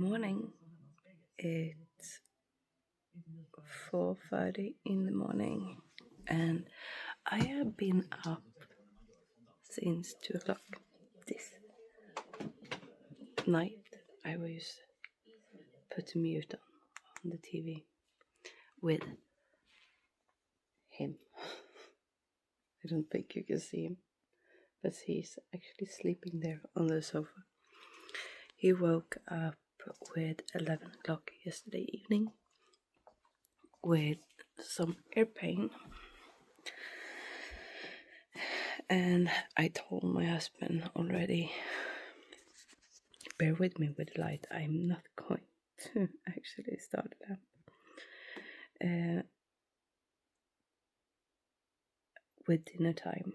morning. It's 4:30 in the morning, and I have been up since 2 o'clock this night. I was put mute on the TV with him. I don't think you can see him, but he's actually sleeping there on the sofa. He woke up with 11 o'clock yesterday evening with some ear pain, and I told my husband already, bear with me with the light, I'm not going to actually start it up with dinner time,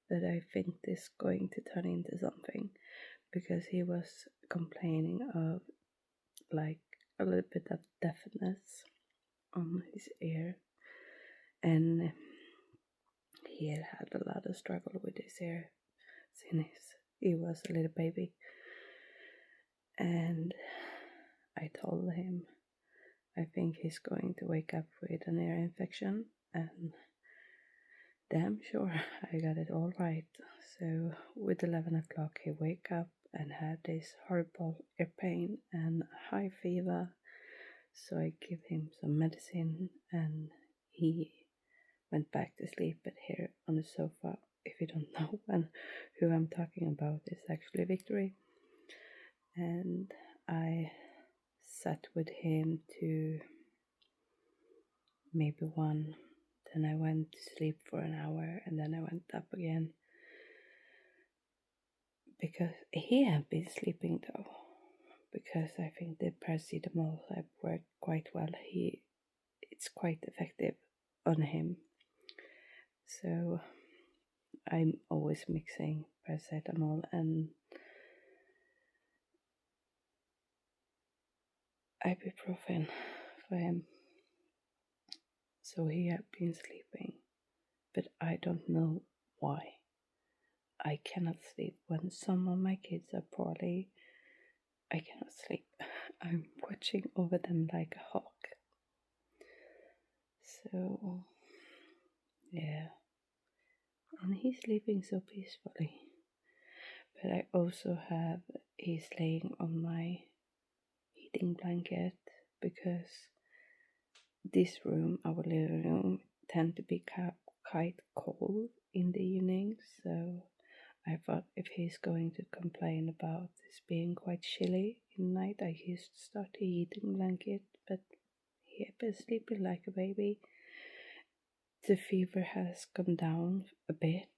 that I think this is going to turn into something, because he was complaining of like a little bit of deafness on his ear, and he had a lot of struggle with his ear since he was a little baby. And I told him I think he's going to wake up with an ear infection, and damn sure I got it all right. So with 11 o'clock he wake up and had this horrible ear pain and high fever. So I give him some medicine and he went back to sleep. But here on the sofa, if you don't know who I'm talking about, is actually Victory. And I sat with him to maybe 1. Then I went to sleep for an hour, and then I went up again, because he had been sleeping though, because I think the paracetamol have worked quite well. It's quite effective on him. So I'm always mixing paracetamol and ibuprofen for him. So he had been sleeping, but I don't know why. I cannot sleep when some of my kids are poorly. I cannot sleep. I'm watching over them like a hawk. So, yeah. And he's sleeping so peacefully. But I also have, he's laying on my heating blanket, because this room, our living room, tend to be quite cold in the evening. So I thought if he's going to complain about this being quite chilly in the night, I used to start the heating blanket, but he had been sleeping like a baby. The fever has gone down a bit.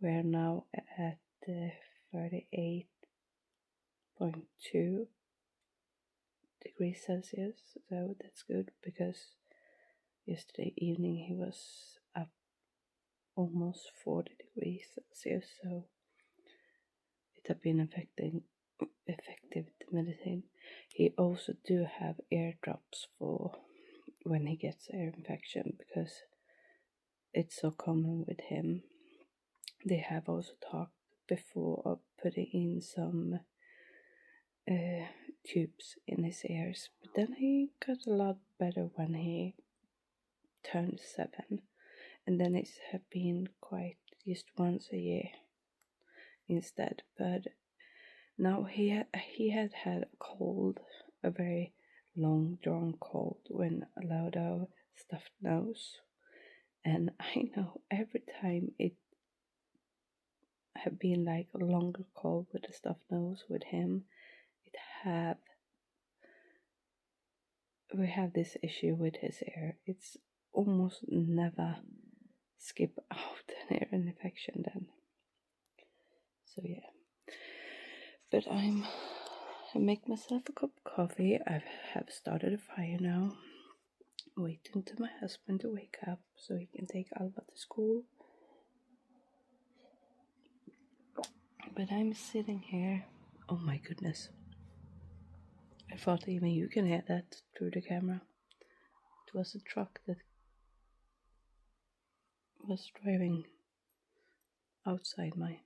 We're now at 38.2 degrees Celsius, so that's good, because yesterday evening he was up almost 40 degrees Celsius, so it had been effective medicine. He also do have ear drops for when he gets ear infection, because it's so common with him. They have also talked before of putting in some tubes in his ears, but then he got a lot better when he turned 7, and then it's have been quite just once a year instead. But now he had a cold, a very long drawn cold, when a lot of stuffed nose, and I know every time it have been like a longer cold with a stuffed nose with him, we have this issue with his ear. It's almost never skip out an ear infection then. So yeah. But I make myself a cup of coffee. I have started a fire now, waiting to my husband to wake up so he can take Alba to school. But I'm sitting here. Oh my goodness. I thought even you can hear that through the camera. It was a truck that was driving outside my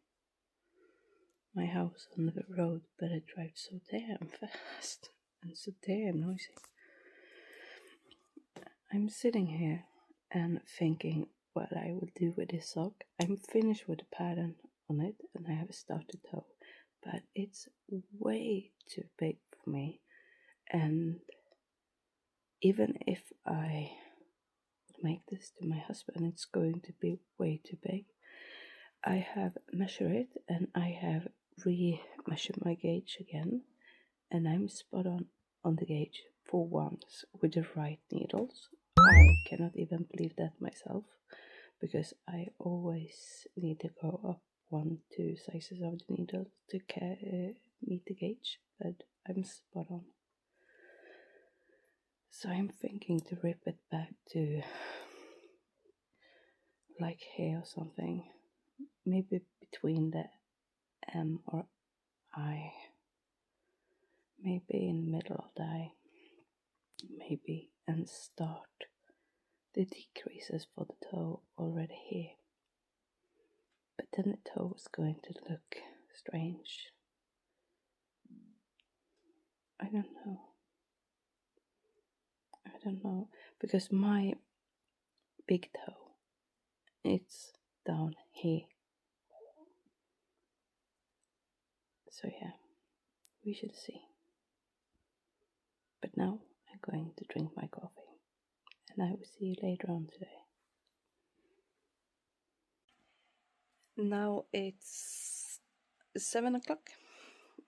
my house on the road, but I drive so damn fast and so damn noisy. I'm sitting here and thinking what I will do with this sock. I'm finished with the pattern on it and I have a started toe, but it's way too big for me. And even if I make this to my husband, it's going to be way too big. I have measured it and I have re-measured my gauge again, and I'm spot on the gauge for once with the right needles. I cannot even believe that myself, because I always need to go up 1-2 sizes of the needle to meet the gauge, but I'm spot on. So I'm thinking to rip it back to like here or something, maybe between the M or I, maybe in the middle of the I, maybe, and start the decreases for the toe already here. But then the toe is going to look strange. I don't know, because my big toe, it's down here. So yeah, we should see. But now I'm going to drink my coffee, and I will see you later on today. Now it's 7 o'clock.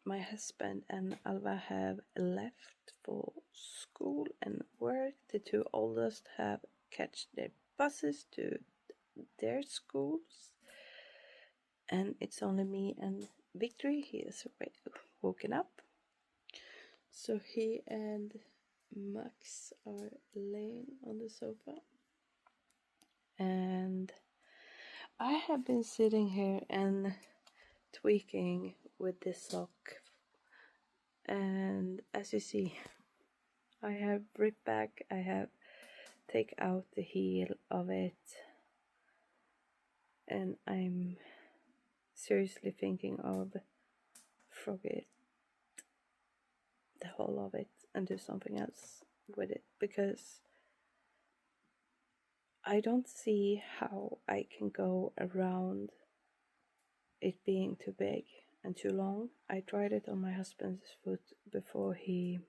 My husband and Alva have left for school and work. The two oldest have catched their buses to their schools, and it's only me and Victory. He is woken up, so he and Max are laying on the sofa, and I have been sitting here and tweaking with this sock, and as you see, I have ripped back, I have take out the heel of it, and I'm seriously thinking of frog it, the whole of it, and do something else with it, because I don't see how I can go around it being too big and too long. I tried it on my husband's foot before he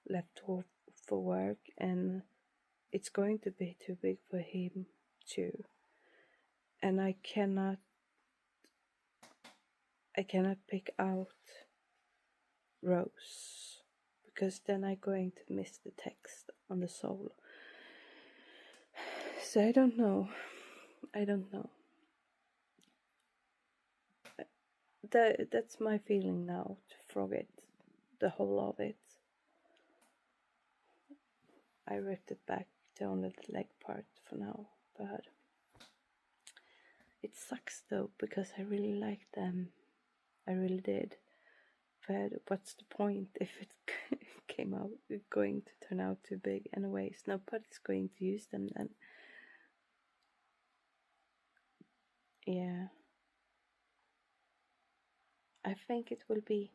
left for work, and it's going to be too big for him too. And I cannot pick out rows, because then I'm going to miss the text on the sole. So I don't know. That's my feeling now, to frog it, the whole of it. I ripped it back to only the leg part for now, but it sucks though, because I really liked them. I really did. But what's the point if it came out going to turn out too big anyways? Nobody's going to use them then. Yeah. I think it will be.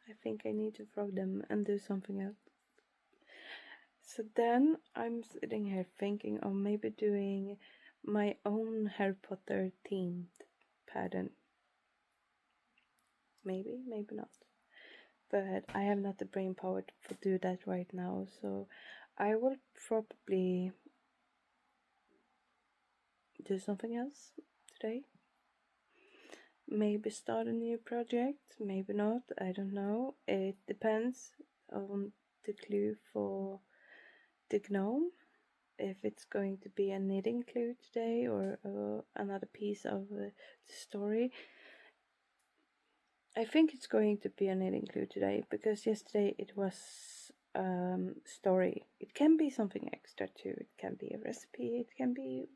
I think I need to frog them and do something else. So then I'm sitting here thinking of maybe doing my own Harry Potter themed pattern. Maybe not. But I have not the brain power to do that right now, so I will probably do something else today. Maybe start a new project, maybe not, I don't know. It depends on the clue for the gnome, if it's going to be a knitting clue today or another piece of the story. I think it's going to be a knitting clue today, because yesterday it was story. It can be something extra too. It can be a recipe, it can be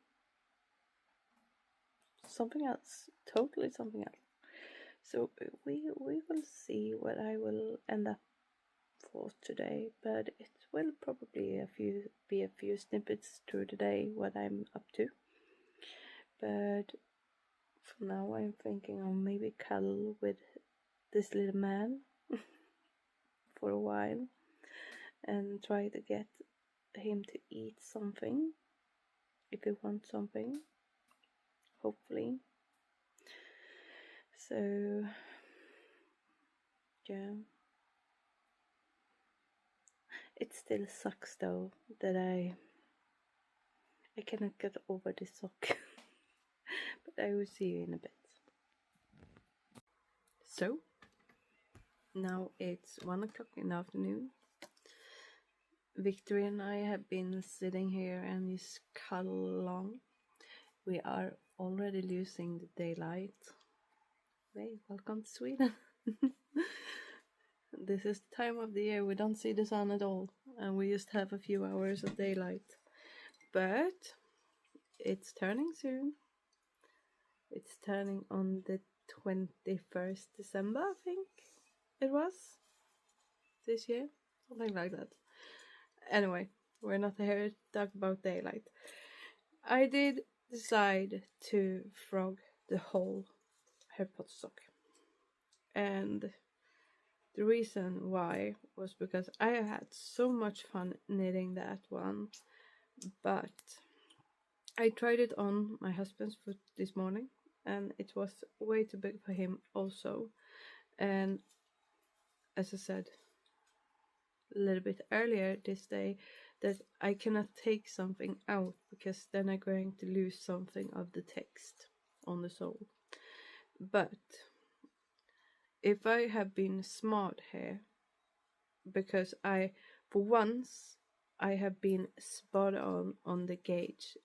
something else, totally something else. So we will see what I will end up for today, but it will probably be a few snippets through the day what I'm up to. But For now I'm thinking I'll maybe cuddle with this little man for a while and try to get him to eat something if he wants something, hopefully. So yeah, it still sucks though that I cannot get over this sock. But I will see you in a bit. So now it's 1 o'clock in the afternoon. Victory and I have been sitting here and just cuddle along. We are already losing the daylight. Hey, welcome to Sweden. This is the time of the year we don't see the sun at all, and we just have a few hours of daylight. But it's turning soon. It's turning on the 21st December, I think it was, this year, something like that. Anyway, we're not here to talk about daylight. I did decide to frog the whole Harry Potter sock. And the reason why was because I had so much fun knitting that one. But I tried it on my husband's foot this morning, and it was way too big for him also. And as I said a little bit earlier this day, that I cannot take something out because then I'm going to lose something of the text on the sole. But if I have been smart here, because for once I have been spot on the gauge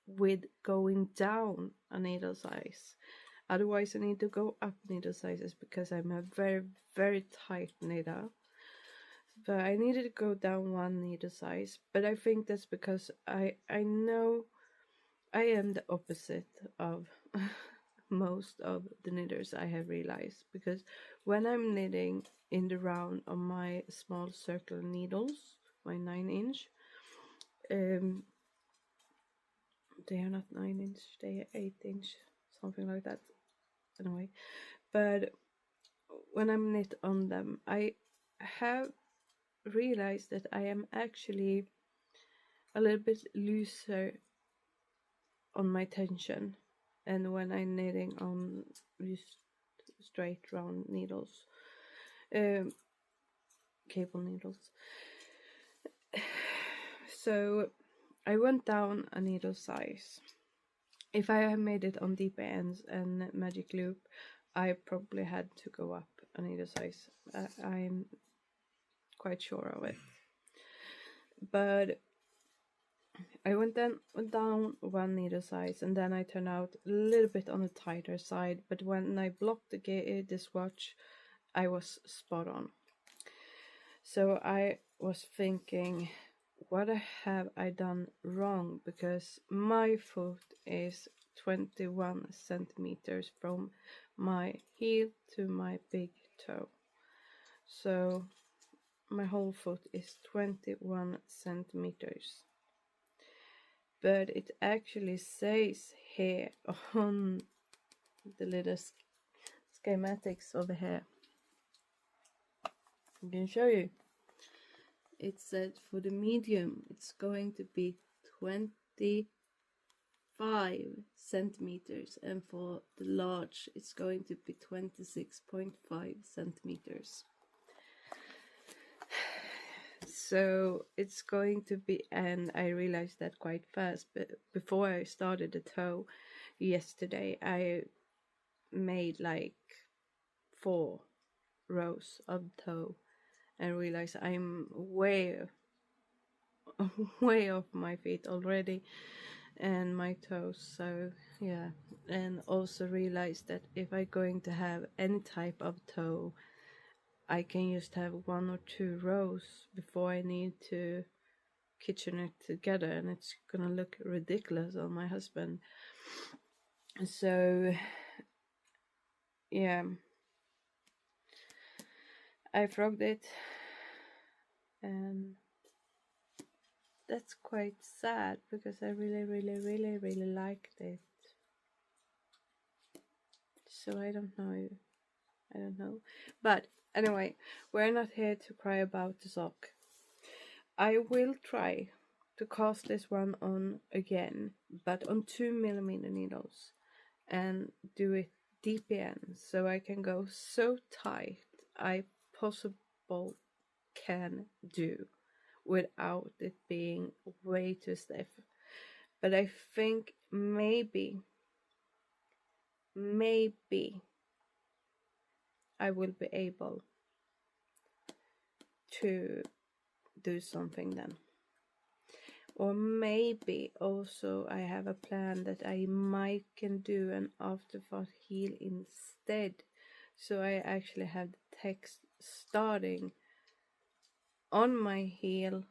with going down a needle size. Otherwise I need to go up needle sizes because I'm a very, very tight knitter. But I needed to go down 1 needle size. But I think that's because I know I am the opposite of most of the knitters, I have realized. Because when I'm knitting in the round on my small circle needles, my 9-inch, they are not 9-inch, they are 8-inch, something like that. Anyway, but when I'm knit on them, I have realized that I am actually a little bit looser on my tension, and when I'm knitting on just straight round needles, cable needles. So I went down a needle size. If I had made it on deeper ends and magic loop, I probably had to go up a needle size. I'm quite sure of it. But I went down 1 needle size, and then I turned out a little bit on the tighter side. But when I blocked the swatch, I was spot on. So I was thinking, what have I done wrong? Because my foot is 21 centimeters from my heel to my big toe. So my whole foot is 21 centimeters. But it actually says here on the little schematics over here, I can show you. It said for the medium it's going to be 25 centimeters, and for the large it's going to be 26.5 centimeters. So it's going to be, and I realized that quite fast, but before I started the toe yesterday, I made like 4 rows of toe and realized I'm way off my feet already and my toes. So yeah, and also realized that if I'm going to have any type of toe, I can just have 1 or 2 rows before I need to kitchen it together, and it's gonna look ridiculous on my husband. So yeah, I frogged it, and that's quite sad because I really liked it. so I don't know. I don't know. But anyway, we're not here to cry about the sock. I will try to cast this one on again, but on 2mm needles, and do it DPN, so I can go so tight I possible can do without it being way too stiff. But I think maybe I will be able to do something then. Or maybe also I have a plan that I might can do an afterthought heel instead. So I actually have the text starting on my heel.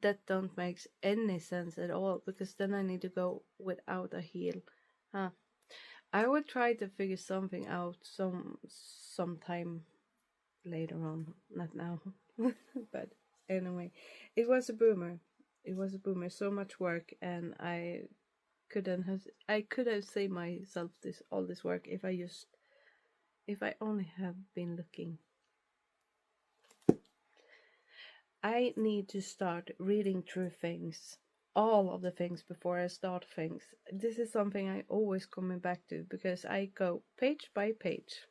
That don't make any sense at all, because then I need to go without a heel. I will try to figure something out sometime later on, not now. But anyway, it was a boomer. It was a boomer. So much work, and I could have saved myself all this work if I only have been looking. I need to start reading through things, all of the things, before I start things. This is something I always coming back to, because I go page by page.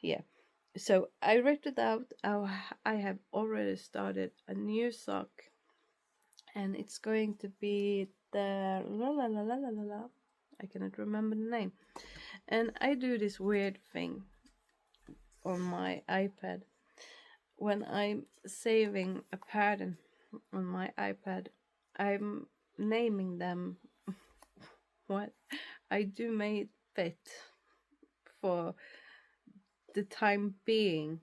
Yeah, so I wrote it out. I have already started a new sock, and it's going to be the I cannot remember the name. And I do this weird thing on my iPad. When I'm saving a pattern on my iPad, I'm naming them what I do made fit for the time being.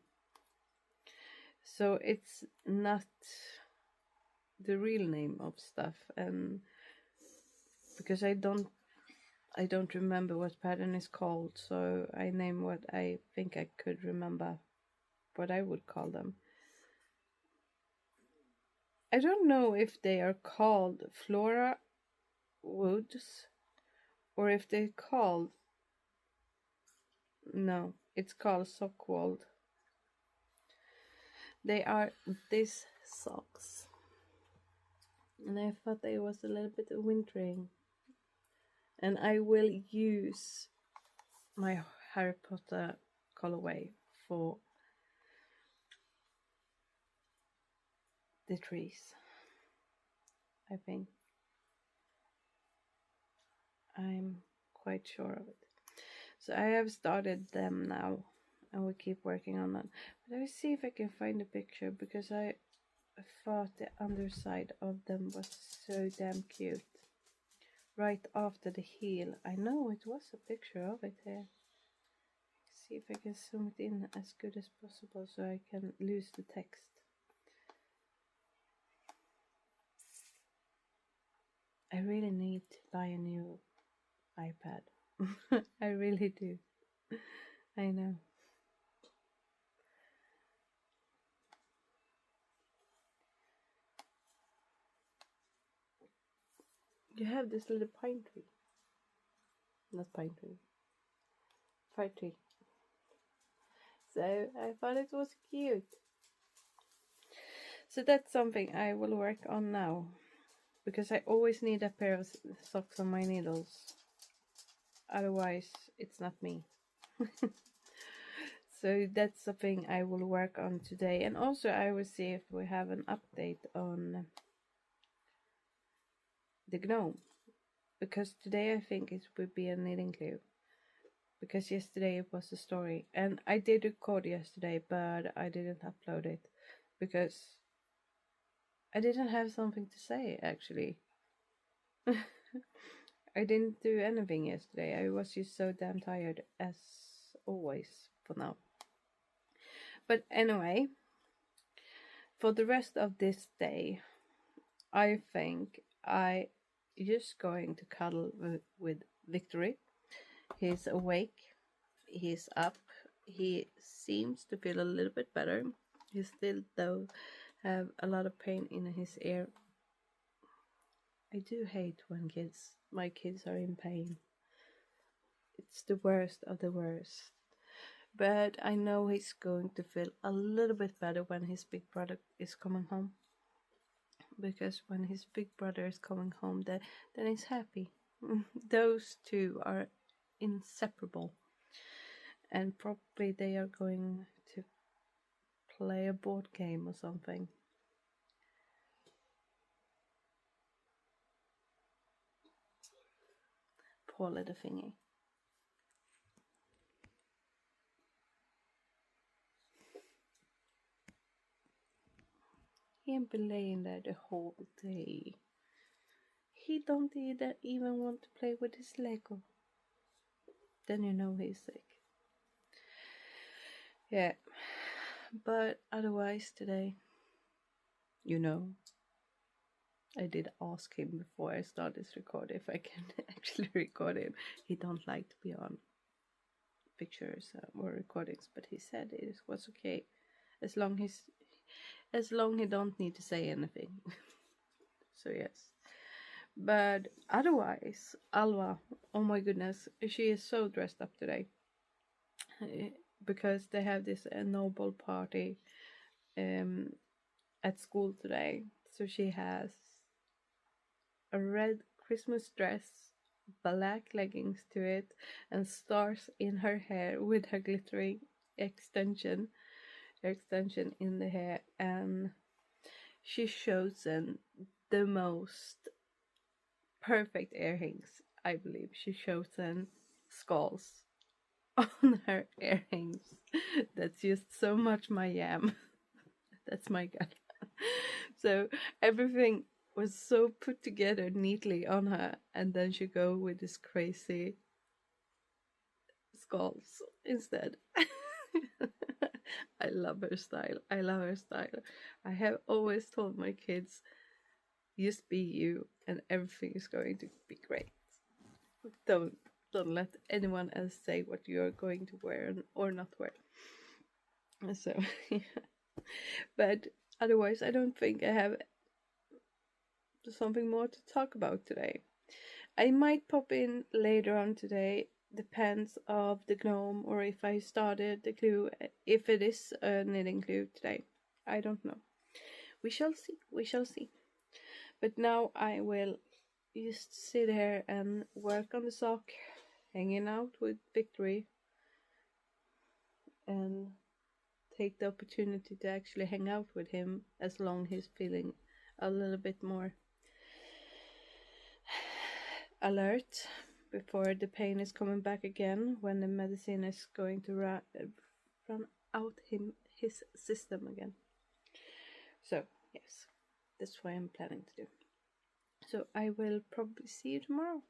So it's not the real name of stuff, and because I don't remember what pattern is called, so I name what I think I could remember what I would call them. I don't know if they are called Flora Woods or if they're called, no, it's called Sockwold. They are these socks, and I thought they was a little bit wintering, and I will use my Harry Potter colorway for the trees. I think I'm quite sure of it. So I have started them now, and we keep working on that. But let me see if I can find a picture, because I thought the underside of them was so damn cute. Right after the heel. I know it was a picture of it here. See if I can zoom it in as good as possible so I can lose the text. I really need to buy a new iPad. I really do. I know. You have this little pine tree. Not pine tree. Fir tree. So I thought it was cute. So that's something I will work on now, because I always need a pair of socks on my needles. Otherwise, it's not me. So that's something I will work on today. And also I will see if we have an update on the gnome, because today I think it would be a knitting clue, because yesterday it was a story, and I did record yesterday, but I didn't upload it because I didn't have something to say, actually. I didn't do anything yesterday. I was just so damn tired, as always, for now. But anyway, for the rest of this day, I think I just going to cuddle with Victory. He's awake. He's up. He seems to feel a little bit better. He still, though, have a lot of pain in his ear. I do hate when my kids are in pain. It's the worst of the worst. But I know he's going to feel a little bit better when his big brother is coming home. Because when his big brother is coming home, then he's happy. Those two are inseparable. And probably they are going to play a board game or something. Poor little thingy. He ain't been laying there the whole day. He don't even want to play with his Lego. Then you know he's sick. Yeah. But otherwise today, you know, I did ask him before I started this record if I can actually record him. He don't like to be on pictures or recordings, but he said it was okay as long he don't need to say anything. So yes. But otherwise, Alva, oh my goodness, she is so dressed up today. Because they have this Nobel party at school today. So she has a red Christmas dress, black leggings to it, and stars in her hair with her glittering extension in the hair. And she's chosen the most perfect earrings, I believe. She's chosen skulls on her earrings. That's just so much my yam. That's my gut. So everything was so put together neatly on her, and then she go with this crazy skulls instead. I love her style. I love her style. I have always told my kids, just be you and everything is going to be great. Don't let anyone else say what you're going to wear or not wear. So but otherwise I don't think I have something more to talk about today. I might pop in later on today, depends of the gnome, or if I started the clue, if it is a knitting clue today. I don't know. We shall see. But now I will just sit here and work on the sock, hanging out with Victory, and take the opportunity to actually hang out with him as long he's feeling a little bit more alert before the pain is coming back again, when the medicine is going to run out his system again. So yes, that's what I'm planning to do. So I will probably see you tomorrow.